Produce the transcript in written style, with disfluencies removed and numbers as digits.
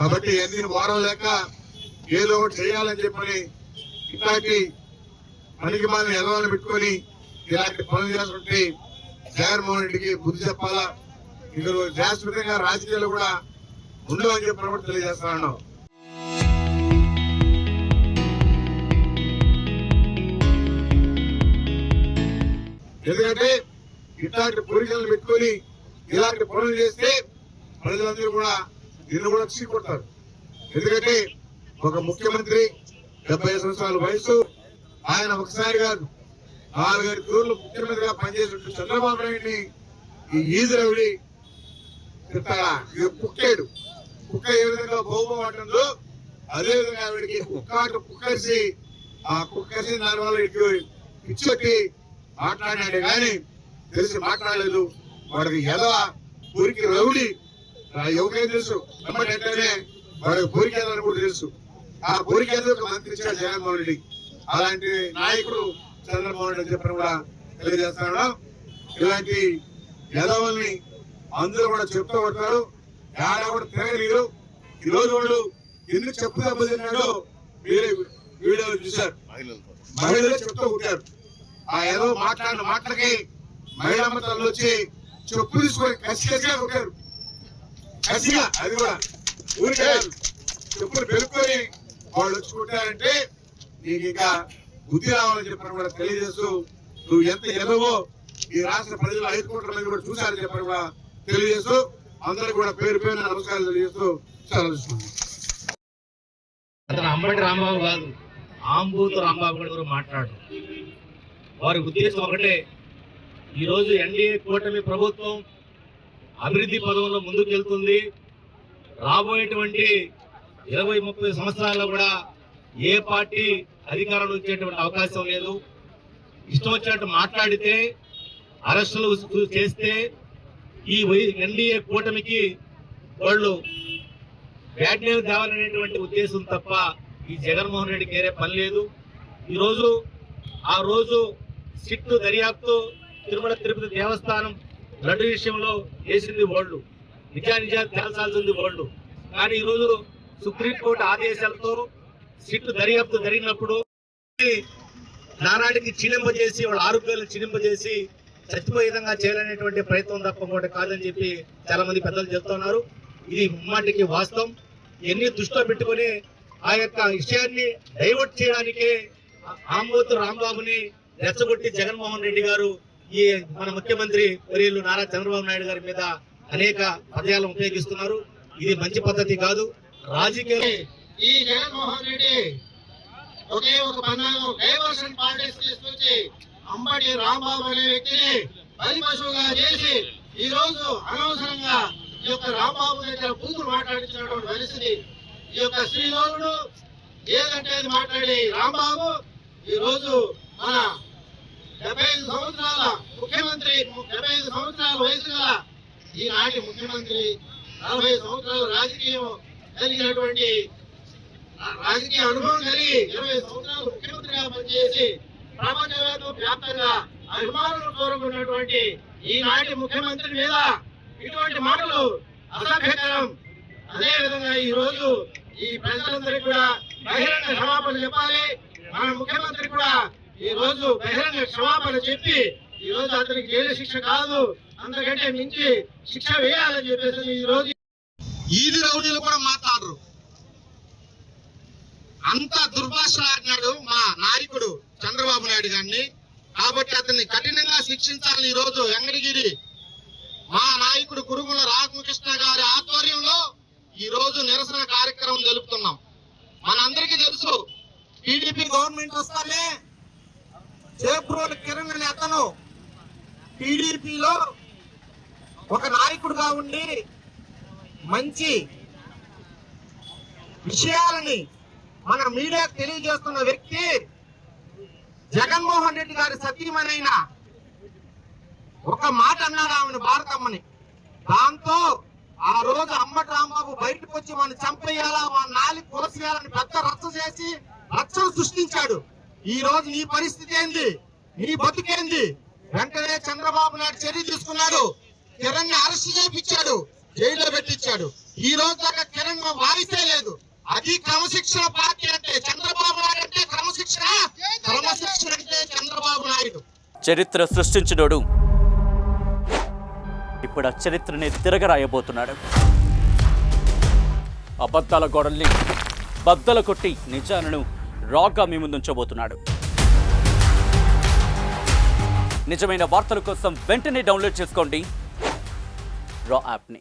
కాబట్టి ఎన్ని వారం లేక ఏదో ఒకటి చేయాలని చెప్పని ఇట్లాంటి పనికి మనం ఎదవాలని పెట్టుకొని ఇలాంటి పనులు చేస్తుంటే జగన్మోహన్ రెడ్డికి బుద్ధి చెప్పాలా, ఇక్కడ శాశ్వతంగా రాజకీయాలు కూడా ఉండవని చెప్పిన కూడా తెలియజేస్తున్నాను. ఎందుకంటే ఇట్లాంటి కోరికలను పెట్టుకొని ఇలాంటి పనులు చేస్తే ప్రజలందరూ కూడా నిన్ను కూడా చీకొడతారు. ఎందుకంటే ఒక ముఖ్యమంత్రి 70 సంవత్సరాల వయసు, ఆయన ఒకసారి కాదు 4-5 టూర్లు ముఖ్యమంత్రిగా పనిచేసినట్టు చంద్రబాబు నాయుడిని ఈ ఈజరవిడి చెప్తాడా? ఇది కుక్కేడు. కుక్క ఏ విధంగా భౌమం అంటుందో అదే విధంగా ఆవిడికి కుక్కరిసి ఆ కుక్కరిసి దానివల్ల ఇటు పిచ్చొట్టి మాట్లాడినాడే కానీ తెలిసి మాట్లాడలేదు. వాడికి ఎదవ ఊరికి రౌడి ఎవరికైనా తెలుసు, వెంటనే వాడికి కోరికేదని కూడా తెలుసు. ఆ కోరికేందుకు మంత్రి ఇచ్చాడు జగన్మోహన్ రెడ్డి. అలాంటి నాయకుడు చంద్రబాబు నాయుడు చెప్పిన కూడా తెలియజేస్తున్నాడు. ఇలాంటి ఎదవల్ని అందరూ కూడా చెప్తూ ఉంటారు, ఏడా కూడా తిరగలేరు. ఈ రోజు వాళ్ళు ఎందుకు చెప్పు దెబ్బతిన్నాడో మీరే వీడియోలు చూశారు. మహిళలు చెప్తూ ఉంటారు. ఆ ఏదో మాట్లాడిన మాటలకి మహిళమ్మ తల్లు వచ్చి చెప్పు తీసుకొని కసిగా కొట్టారు. కసిగా అది కూడా ఊరికే చెప్పులు పెరుక్కొని వాళ్ళు వచ్చి కొట్టారంటే నీకు ఇంకా బుద్ధి రావాలని చెప్పని కూడా తెలియజేస్తూ, నువ్వు ఎంత ఎదవో ఈ రాష్ట్ర ప్రజలు 5 కోట్ల మంది కూడా చూశారని చెప్పని కూడా తెలియజేస్తూ, అందరికి కూడా పేరు పేరు నమస్కారాలు తెలియజేస్తూ సెలవుస్తున్నాను. అతను అంబటి రాంబాబు కాదు, ఆంబూతు రాంబాబు కూడా మాట్లాడు. వారి ఉద్దేశం ఒకటే, ఈరోజు ఎన్డీఏ కూటమి ప్రభుత్వం అభివృద్ధి పదంలో ముందుకు వెళ్తుంది. రాబోయేటువంటి 20-30 సంవత్సరాల్లో కూడా ఏ పార్టీ అధికారంలో వచ్చేటువంటి అవకాశం లేదు. ఇష్టం వచ్చినట్టు మాట్లాడితే, అరెస్టులు చేస్తే ఈ ఎన్డీఏ కూటమికి వాళ్ళు బ్యాడ్ నేమ్ తేవాలనేటువంటి ఉద్దేశం తప్ప ఈ జగన్మోహన్ రెడ్డికి వేరే పని లేదు. ఈరోజు ఆ రోజు సిట్టు దర్యాప్తు తిరుమల తిరుపతి దేవస్థానం లడ్డు విషయంలో వేసింది వాళ్ళు, నిజాలు తేల్చాల్సింది వాళ్ళు. కానీ ఈరోజు సుప్రీంకోర్టు ఆదేశాలతో సిట్టు దర్యాప్తు జరిగినప్పుడు నానాటికి చిలింపజేసి వాళ్ళ ఆరోగ్యాలను చిలింపజేసి చచ్చిపోయే విధంగా చేయాలనేటువంటి ప్రయత్నం తప్ప ఇంకోటి కాదని చెప్పి చాలా మంది పెద్దలు చెప్తున్నారు. ఇది ముమ్మాటికి వాస్తవం. ఎన్ని దృష్టిలో పెట్టుకుని ఆ యొక్క విషయాన్ని డైవర్ట్ చేయడానికే ఆంబోతు రాంబాబుని రెచ్చగొట్టి జగన్మోహన్ రెడ్డి గారు ఈ మన ముఖ్యమంత్రి వర్యులు నారా చంద్రబాబు నాయుడు గారి మీద అనేక పదయాలను ఉపయోగిస్తున్నారు. ఇది మంచి పద్ధతి కాదు. రాజకీయ ఈ జగన్మోహన్ రెడ్డి ఒకే ఒక పన్నాగం డైవర్షన్ పాలిటిక్స్ తీసుకొచ్చి అంబటి రాంబాబు అనే వ్యక్తిని బలి పశువుగా చేసి ఈ రోజు అనవసరంగా ఈ యొక్క రాంబాబు దగ్గర బూతులు మాట్లాడించినటువంటి పరిస్థితి. ఈ యొక్క శ్రీలోనుడు ఏదంటే అది మాట్లాడి రాంబాబు ఈ రోజు మన 75 సంవత్సరాల ముఖ్యమంత్రి, 75 సంవత్సరాల వయసు గల ఈనాటి ముఖ్యమంత్రి, 40 సంవత్సరాల రాజకీయం కలిగినటువంటి రాజకీయ అనుభవం కలిగి 20 సంవత్సరాలు ముఖ్యమంత్రిగా పనిచేసి ప్రపంచవ్యాప్తంగా అభిమానులు కోరుకున్నటువంటి ఈనాటి ముఖ్యమంత్రి మీద ఇటువంటి మాటలు అసభ్యకరం. అదే విధంగా ఈ రోజు ఈ ప్రజలందరికీ కూడా బహిరంగ క్షమాపణ చెప్పాలి. మన ముఖ్యమంత్రి కూడా ఈ రోజు బహిరంగ క్షమాపణ చెప్పి ఈ రోజు అతనికి జైలు శిక్ష కాదు, అంతకంటే మించి శిక్ష వేయాలని చెప్పేసి ఈ రోజు ఈది రౌడీలు కూడా మాట్లాడరు. అంత దుర్భాషలాడినాడు మా నాయకుడు చంద్రబాబు నాయుడు గారిని. కాబట్టి అతన్ని కఠినంగా శిక్షించాలని ఈ రోజు వెంకటగిరి మా నాయకుడు కురుగుల రామకృష్ణ గారి ఆధ్వర్యంలో ఈ రోజు నిరసన కార్యక్రమం జరుపుతున్నాం. మనందరికీ తెలుసు, టీడీపీ గవర్నమెంట్ వస్తానే చేబ్రోలు కిరణ్ అనే అతను టీడీపీలో ఒక నాయకుడుగా ఉండి మంచి విషయాలని మన మీడియాకు తెలియజేస్తున్న వ్యక్తి జగన్మోహన్ రెడ్డి గారి సతీమణైన ఒక మాట అన్నాడు ఆమెను భారతమ్మని. దాంతో ఆ రోజు అంబటి రాంబాబు బయటకు వచ్చి మన చంపేయాలా, మన నాలి కొలసేయాలని పెద్ద రచ్చ చేసి రచ్చలు సృష్టించాడు. ఈ రోజు నీ పరిస్థితి ఏంది, నీ బతుకేంది? వెంటనే చంద్రబాబు నాయుడు చర్య తీసుకున్నాడు. కిరణ్ ని అరెస్ట్ చేయించాడు, జైల్లో పెట్టించాడు. ఈ రోజు దాకా కిరణ్ వారిస్తే క్రమశిక్షణ పార్టీ అంటే చంద్రబాబు నాయుడు అంటే క్రమశిక్షణ అంటే చంద్రబాబు నాయుడు. చరిత్ర సృష్టించినోడు ఇప్పుడు ఆ చరిత్రని తిరగరాయబోతున్నాడు. అబద్ధాల గోడల్ని బద్దలు కొట్టి నిజాలను రాగా మీ ముందుంచబోతున్నాడు. నిజమైన వార్తల కోసం వెంటనే డౌన్లోడ్ చేసుకోండి రా యాప్ని.